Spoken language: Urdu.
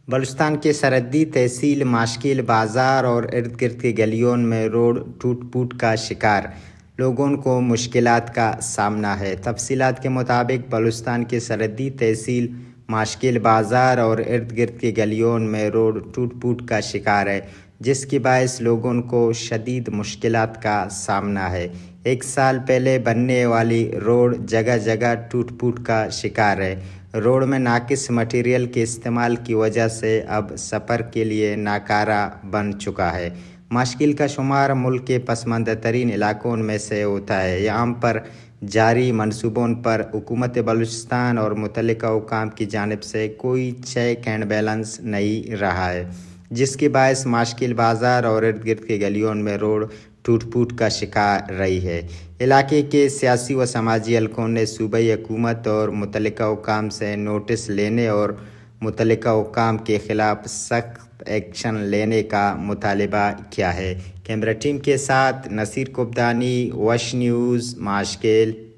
بلوچستان کے سرحدی تحصیل ماشکیل بازار اور ارد گرد کے گلیوں میں روڈ ٹوٹ پھوٹ کا شکار، لوگوں کو مشکلات کا سامنا ہے۔ تفصیلات کے مطابق بلوچستان کے سرحدی تحصیل ماشکیل بازار اور ارد گرد کے گلیوں میں روڈ ٹوٹ پھوٹ کا شکار ہے، جس کی باعث لوگوں کو شدید مشکلات کا سامنا ہے۔ ایک سال پہلے بننے والی روڈ جگہ جگہ ٹوٹ پھوٹ کا شکار ہے۔ روڈ میں ناقص مٹیریل کے استعمال کی وجہ سے اب سفر کے لیے ناکارہ بن چکا ہے۔ ماشکیل کا شمار ملک کے پسماندہ ترین علاقوں میں سے ہوتا ہے۔ یہاں پر جاری منصوبوں پر حکومت بلوچستان اور متعلقہ حکام کی جانب سے کوئی چیک اینڈ بیلنس نہیں رہا ہے، جس کے باعث ماشکیل بازار اور ارد گرد کے گلیوں میں روڈ ٹوٹ پھوٹ کا شکار رہی ہے۔ علاقے کے سیاسی و سماجی حلقوں نے صوبائی حکومت اور متعلقہ حکام سے نوٹس لینے اور متعلقہ حکام کے خلاف سخت ایکشن لینے کا مطالبہ کیا ہے۔ کیمرہ ٹیم کے ساتھ نصیر قبدانی، وش نیوز، ماشکیل۔